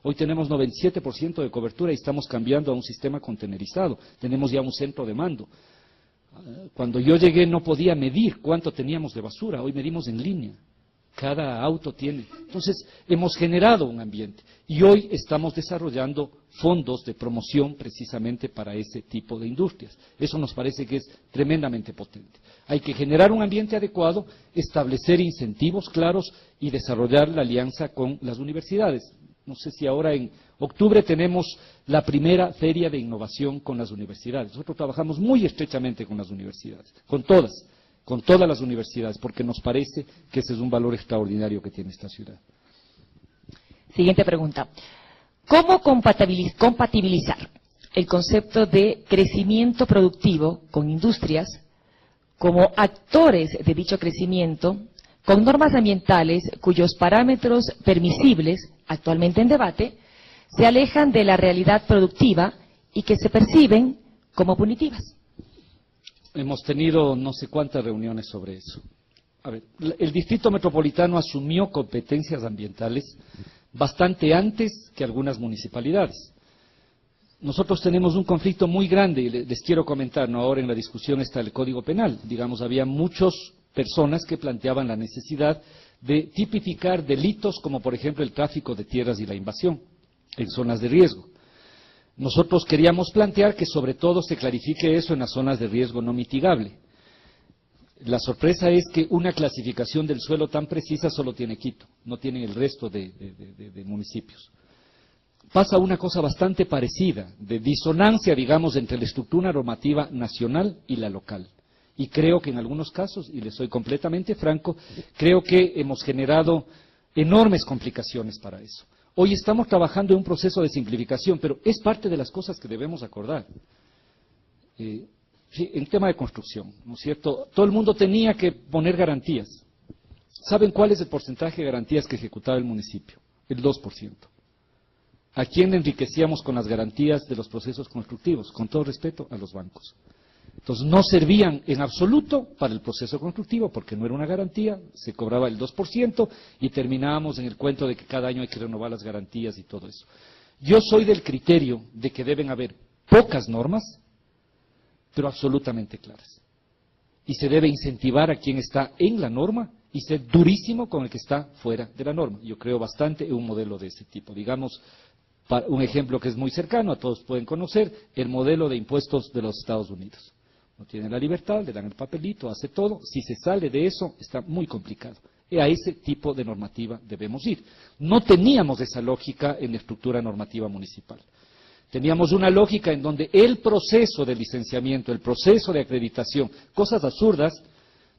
Hoy tenemos 97% de cobertura y estamos cambiando a un sistema contenerizado. Tenemos ya un centro de mando. Cuando yo llegué no podía medir cuánto teníamos de basura, hoy medimos en línea. Cada auto tiene. Entonces, hemos generado un ambiente y hoy estamos desarrollando fondos de promoción precisamente para ese tipo de industrias. Eso nos parece que es tremendamente potente. Hay que generar un ambiente adecuado, establecer incentivos claros y desarrollar la alianza con las universidades. No sé si ahora en octubre tenemos la primera feria de innovación con las universidades. Nosotros trabajamos muy estrechamente con las universidades, con todas las universidades, porque nos parece que ese es un valor extraordinario que tiene esta ciudad. Siguiente pregunta. ¿Cómo compatibilizar el concepto de crecimiento productivo con industrias como actores de dicho crecimiento, con normas ambientales cuyos parámetros permisibles, actualmente en debate, se alejan de la realidad productiva y que se perciben como punitivas? Hemos tenido no sé cuántas reuniones sobre eso. A ver, el Distrito Metropolitano asumió competencias ambientales bastante antes que algunas municipalidades. Nosotros tenemos un conflicto muy grande, y les quiero comentar, no ahora en la discusión está el Código Penal. Digamos, había muchas personas que planteaban la necesidad de tipificar delitos como, por ejemplo, el tráfico de tierras y la invasión en zonas de riesgo. Nosotros queríamos plantear que sobre todo se clarifique eso en las zonas de riesgo no mitigable. La sorpresa es que una clasificación del suelo tan precisa solo tiene Quito, no tienen el resto de municipios. Pasa una cosa bastante parecida, de disonancia, digamos, entre la estructura normativa nacional y la local. Y creo que en algunos casos, y les soy completamente franco, creo que hemos generado enormes complicaciones para eso. Hoy estamos trabajando en un proceso de simplificación, pero es parte de las cosas que debemos acordar. Sí, el tema de construcción, ¿no es cierto? Todo el mundo tenía que poner garantías. ¿Saben cuál es el porcentaje de garantías que ejecutaba el municipio? El 2%. ¿A quién le enriquecíamos con las garantías de los procesos constructivos? Con todo respeto, a los bancos. Entonces no servían en absoluto para el proceso constructivo porque no era una garantía, se cobraba el 2% y terminábamos en el cuento de que cada año hay que renovar las garantías y todo eso. Yo soy del criterio de que deben haber pocas normas, pero absolutamente claras. Y se debe incentivar a quien está en la norma y ser durísimo con el que está fuera de la norma. Yo creo bastante en un modelo de ese tipo. Digamos, un ejemplo que es muy cercano, a todos pueden conocer, el modelo de impuestos de los Estados Unidos. No tiene la libertad, le dan el papelito, hace todo. Si se sale de eso, está muy complicado. Y a ese tipo de normativa debemos ir. No teníamos esa lógica en la estructura normativa municipal. Teníamos una lógica en donde el proceso de licenciamiento, el proceso de acreditación, cosas absurdas,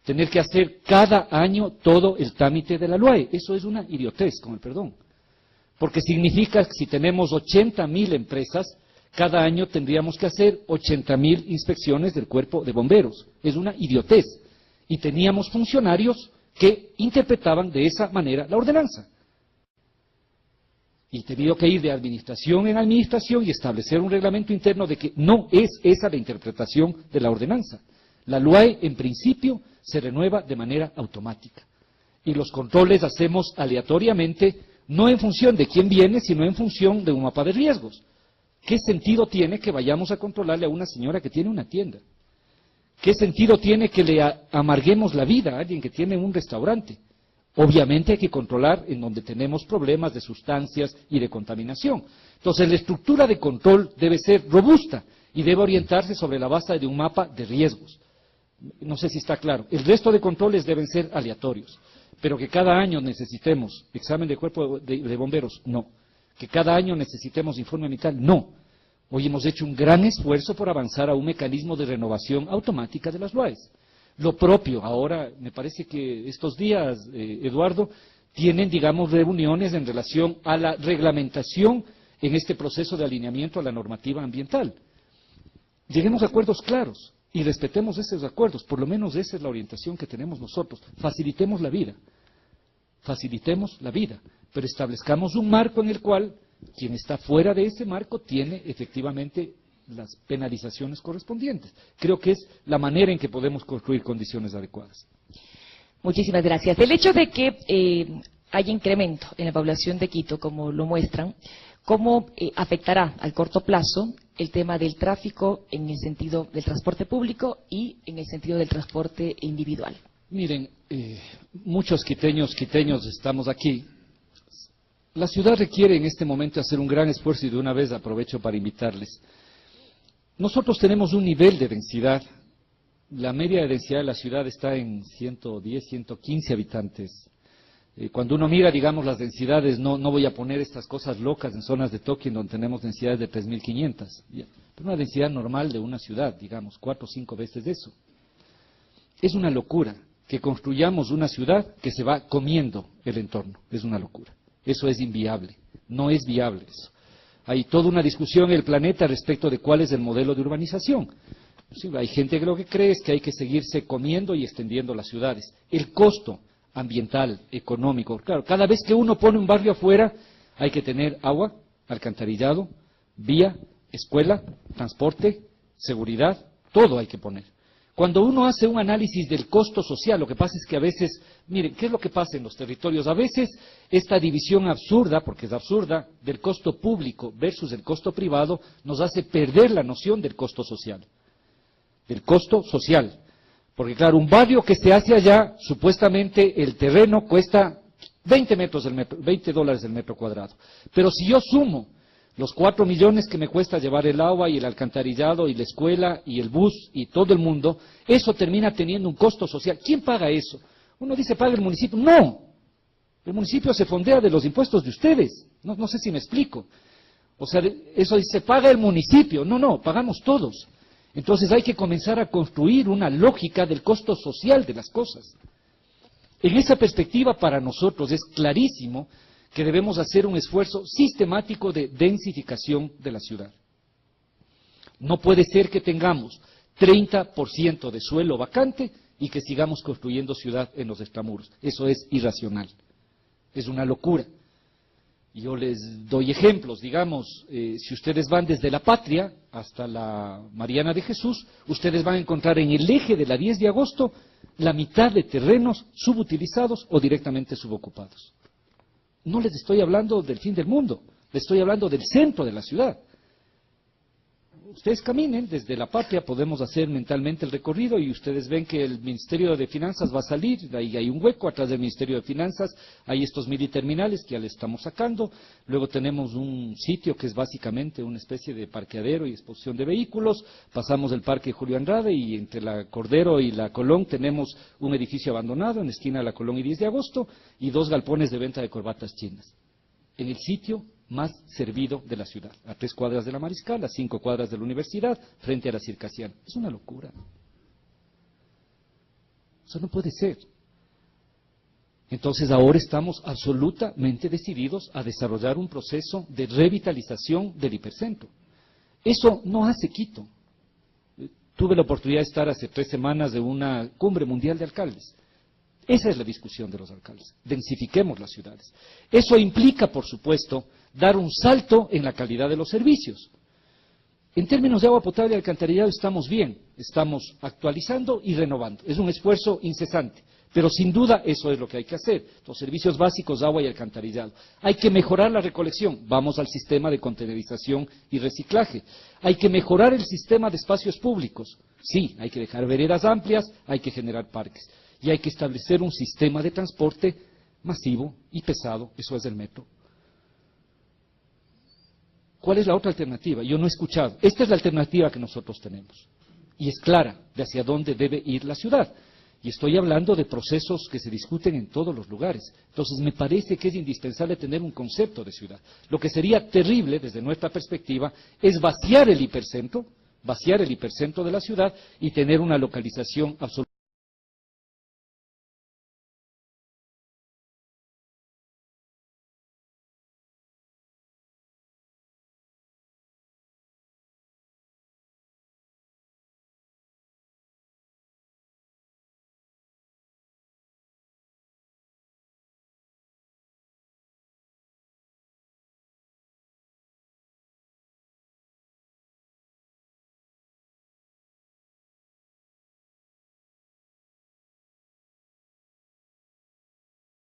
tener que hacer cada año todo el trámite de la LUAE. Eso es una idiotez, con el perdón. Porque significa que si tenemos 80.000 empresas, cada año tendríamos que hacer 80.000 inspecciones del cuerpo de bomberos. Es una idiotez. Y teníamos funcionarios que interpretaban de esa manera la ordenanza. Y he tenido que ir de administración en administración y establecer un reglamento interno de que no es esa la interpretación de la ordenanza. La LUAE, en principio, se renueva de manera automática. Y los controles hacemos aleatoriamente, no en función de quién viene, sino en función de un mapa de riesgos. ¿Qué sentido tiene que vayamos a controlarle a una señora que tiene una tienda? ¿Qué sentido tiene que le amarguemos la vida a alguien que tiene un restaurante? Obviamente hay que controlar en donde tenemos problemas de sustancias y de contaminación. Entonces la estructura de control debe ser robusta y debe orientarse sobre la base de un mapa de riesgos. No sé si está claro. El resto de controles deben ser aleatorios. Pero que cada año necesitemos examen de cuerpo de bomberos, no. Que cada año necesitemos informe ambiental, no. Hoy hemos hecho un gran esfuerzo por avanzar a un mecanismo de renovación automática de las LUAEs. Lo propio, ahora me parece que estos días, Eduardo, tienen, digamos, reuniones en relación a la reglamentación en este proceso de alineamiento a la normativa ambiental. Lleguemos a acuerdos claros y respetemos esos acuerdos, por lo menos esa es la orientación que tenemos nosotros. Facilitemos la vida, pero establezcamos un marco en el cual quien está fuera de ese marco tiene efectivamente las penalizaciones correspondientes. Creo que es la manera en que podemos construir condiciones adecuadas. Muchísimas gracias. El hecho de que haya incremento en la población de Quito, como lo muestran, ¿cómo afectará al corto plazo el tema del tráfico en el sentido del transporte público y en el sentido del transporte individual? Miren, muchos quiteños estamos aquí. La ciudad requiere en este momento hacer un gran esfuerzo y de una vez aprovecho para invitarles. Nosotros tenemos un nivel de densidad, la media de densidad de la ciudad está en 110, 115 habitantes. Cuando uno mira, digamos, las densidades, no voy a poner estas cosas locas en zonas de Tokio, en donde tenemos densidades de 3.500, pero una densidad normal de una ciudad, digamos, 4 o 5 veces de eso. Es una locura que construyamos una ciudad que se va comiendo el entorno, es una locura. Eso es inviable, no es viable eso. Hay toda una discusión en el planeta respecto de cuál es el modelo de urbanización. Sí, hay gente que lo que cree es que hay que seguirse comiendo y extendiendo las ciudades. El costo ambiental, económico, claro, cada vez que uno pone un barrio afuera, hay que tener agua, alcantarillado, vía, escuela, transporte, seguridad, todo hay que poner. Cuando uno hace un análisis del costo social, lo que pasa es que a veces, miren, ¿qué es lo que pasa en los territorios? A veces esta división absurda, porque es absurda, del costo público versus el costo privado, nos hace perder la noción del costo social. Del costo social. Porque claro, un barrio que se hace allá, supuestamente el terreno cuesta $20 el metro cuadrado. Pero si yo sumo los 4 millones que me cuesta llevar el agua y el alcantarillado y la escuela y el bus y todo el mundo, eso termina teniendo un costo social. ¿Quién paga eso? Uno dice, paga el municipio. No, el municipio se fondea de los impuestos de ustedes. No sé si me explico. O sea, eso dice, paga el municipio. No, pagamos todos. Entonces hay que comenzar a construir una lógica del costo social de las cosas. En esa perspectiva para nosotros es clarísimo que debemos hacer un esfuerzo sistemático de densificación de la ciudad. No puede ser que tengamos 30% de suelo vacante y que sigamos construyendo ciudad en los extramuros. Eso es irracional, es una locura. Yo les doy ejemplos, digamos, si ustedes van desde La Patria hasta la Mariana de Jesús, ustedes van a encontrar en el eje de la 10 de agosto la mitad de terrenos subutilizados o directamente subocupados. No les estoy hablando del fin del mundo, les estoy hablando del centro de la ciudad. Ustedes caminen desde La Patria, podemos hacer mentalmente el recorrido y ustedes ven que el Ministerio de Finanzas va a salir, ahí hay un hueco atrás del Ministerio de Finanzas, hay estos militerminales que ya le estamos sacando, luego tenemos un sitio que es básicamente una especie de parqueadero y exposición de vehículos, pasamos el Parque Julio Andrade y entre la Cordero y la Colón tenemos un edificio abandonado en la esquina de la Colón y 10 de agosto y 2 galpones de venta de corbatas chinas. En el sitio más servido de la ciudad, a 3 cuadras de la Mariscal, a 5 cuadras de la Universidad, frente a la Circassiana. Es una locura. Eso no puede ser. Entonces ahora estamos absolutamente decididos a desarrollar un proceso de revitalización del hipercentro. Eso no hace Quito. Tuve la oportunidad de estar hace 3 semanas de una cumbre mundial de alcaldes. Esa es la discusión de los alcaldes. Densifiquemos las ciudades. Eso implica, por supuesto, dar un salto en la calidad de los servicios. En términos de agua potable y alcantarillado estamos bien, estamos actualizando y renovando. Es un esfuerzo incesante, pero sin duda eso es lo que hay que hacer. Los servicios básicos de agua y alcantarillado. Hay que mejorar la recolección. Vamos al sistema de contenerización y reciclaje. Hay que mejorar el sistema de espacios públicos. Sí, hay que dejar veredas amplias, hay que generar parques. Y hay que establecer un sistema de transporte masivo y pesado, eso es el metro. ¿Cuál es la otra alternativa? Yo no he escuchado. Esta es la alternativa que nosotros tenemos. Y es clara de hacia dónde debe ir la ciudad. Y estoy hablando de procesos que se discuten en todos los lugares. Entonces me parece que es indispensable tener un concepto de ciudad. Lo que sería terrible desde nuestra perspectiva es vaciar el hipercentro de la ciudad y tener una localización absoluta.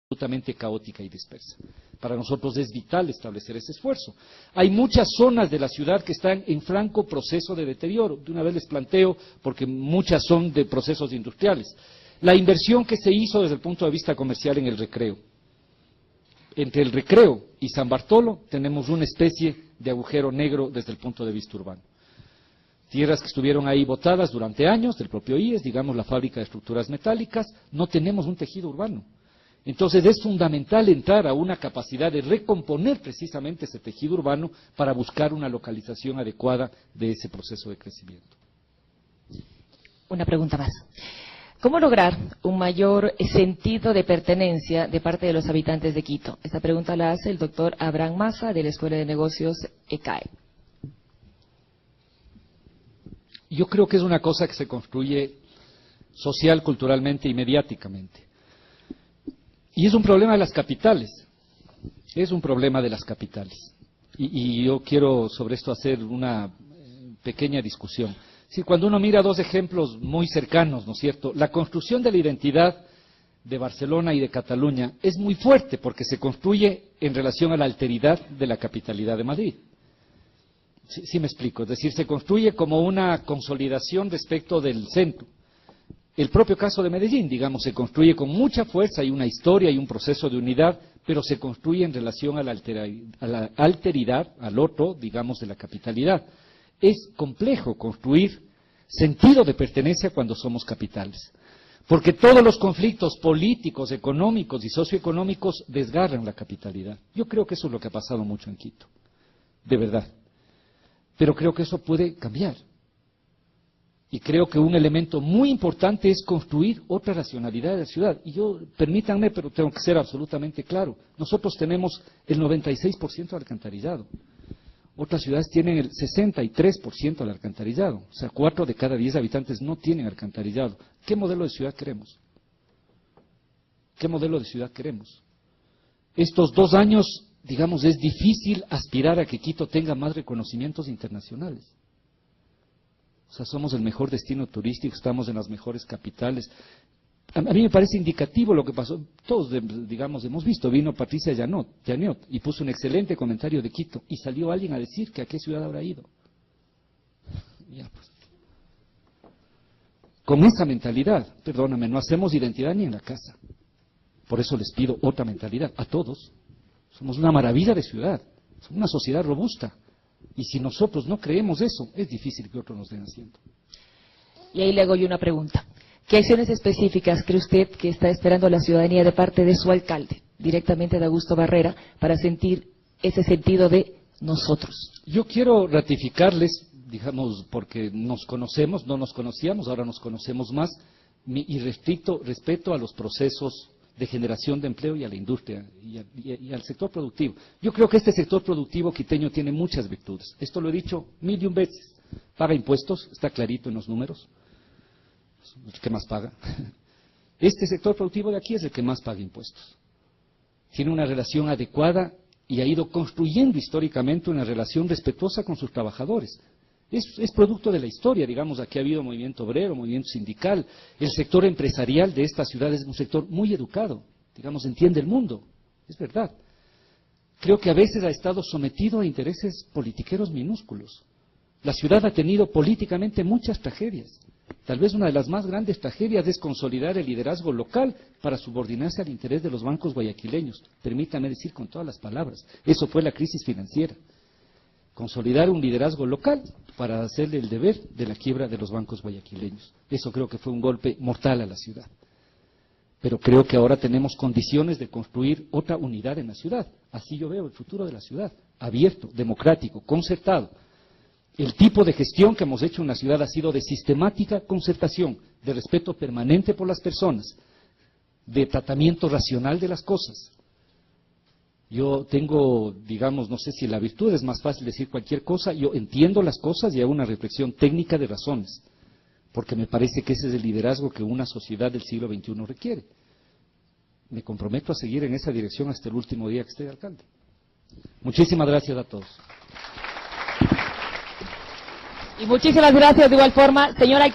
Absolutamente caótica y dispersa. Para nosotros es vital establecer ese esfuerzo. Hay muchas zonas de la ciudad que están en franco proceso de deterioro. De una vez les planteo, porque muchas son de procesos industriales. La inversión que se hizo desde el punto de vista comercial en el Recreo. Entre el Recreo y San Bartolo tenemos una especie de agujero negro desde el punto de vista urbano. Tierras que estuvieron ahí botadas durante años, del propio IES, digamos la fábrica de estructuras metálicas, no tenemos un tejido urbano. Entonces es fundamental entrar a una capacidad de recomponer precisamente ese tejido urbano para buscar una localización adecuada de ese proceso de crecimiento. Una pregunta más. ¿Cómo lograr un mayor sentido de pertenencia de parte de los habitantes de Quito? Esta pregunta la hace el doctor Abraham Massa de la Escuela de Negocios ECAE. Yo creo que es una cosa que se construye social, culturalmente y mediáticamente. Y es un problema de las capitales, es un problema de las capitales. Y yo quiero sobre esto hacer una pequeña discusión. Si cuando uno mira 2 ejemplos muy cercanos, ¿no es cierto? La construcción de la identidad de Barcelona y de Cataluña es muy fuerte porque se construye en relación a la alteridad de la capitalidad de Madrid. Sí me explico, es decir, se construye como una consolidación respecto del centro. El propio caso de Medellín, digamos, se construye con mucha fuerza, hay una historia y un proceso de unidad, pero se construye en relación a la alteridad, al otro, digamos, de la capitalidad. Es complejo construir sentido de pertenencia cuando somos capitales, porque todos los conflictos políticos, económicos y socioeconómicos desgarran la capitalidad. Yo creo que eso es lo que ha pasado mucho en Quito, de verdad. Pero creo que eso puede cambiar. Y creo que un elemento muy importante es construir otra racionalidad de la ciudad. Y yo, permítanme, pero tengo que ser absolutamente claro. Nosotros tenemos el 96% de alcantarillado. Otras ciudades tienen el 63% del alcantarillado. O sea, 4 de cada 10 habitantes no tienen alcantarillado. ¿Qué modelo de ciudad queremos? ¿Qué modelo de ciudad queremos? Estos 2 años, digamos, es difícil aspirar a que Quito tenga más reconocimientos internacionales. O sea, somos el mejor destino turístico, estamos en las mejores capitales. A mí me parece indicativo lo que pasó. Todos, digamos, hemos visto, vino Patricia Yaniot y puso un excelente comentario de Quito y salió alguien a decir que a qué ciudad habrá ido. Ya, pues. Con esa mentalidad, perdóname, no hacemos identidad ni en la casa. Por eso les pido otra mentalidad, a todos. Somos una maravilla de ciudad, somos una sociedad robusta. Y si nosotros no creemos eso, es difícil que otros nos den haciendo. Y ahí le hago yo una pregunta. ¿Qué acciones específicas cree usted que está esperando la ciudadanía de parte de su alcalde, directamente de Augusto Barrera, para sentir ese sentido de nosotros? Yo quiero ratificarles, digamos, porque nos conocemos, no nos conocíamos, ahora nos conocemos más, y respeto a los procesos de generación de empleo y a la industria y al sector productivo. Yo creo que este sector productivo quiteño tiene muchas virtudes. Esto lo he dicho 1001 veces. Paga impuestos, está clarito en los números. El que más paga. Este sector productivo de aquí es el que más paga impuestos. Tiene una relación adecuada y ha ido construyendo históricamente una relación respetuosa con sus trabajadores. Es producto de la historia, digamos, aquí ha habido movimiento obrero, movimiento sindical. El sector empresarial de esta ciudad es un sector muy educado, digamos, entiende el mundo, es verdad. Creo que a veces ha estado sometido a intereses politiqueros minúsculos. La ciudad ha tenido políticamente muchas tragedias. Tal vez una de las más grandes tragedias es consolidar el liderazgo local para subordinarse al interés de los bancos guayaquileños. Permítame decir con todas las palabras, eso fue la crisis financiera. Consolidar un liderazgo local para hacerle el deber de la quiebra de los bancos guayaquileños. Eso creo que fue un golpe mortal a la ciudad. Pero creo que ahora tenemos condiciones de construir otra unidad en la ciudad. Así yo veo el futuro de la ciudad, abierto, democrático, concertado. El tipo de gestión que hemos hecho en la ciudad ha sido de sistemática concertación, de respeto permanente por las personas, de tratamiento racional de las cosas. Yo tengo, digamos, no sé si la virtud es más fácil decir cualquier cosa, yo entiendo las cosas y hago una reflexión técnica de razones, porque me parece que ese es el liderazgo que una sociedad del siglo XXI requiere. Me comprometo a seguir en esa dirección hasta el último día que esté de alcalde. Muchísimas gracias a todos. Y muchísimas gracias de igual forma, señora.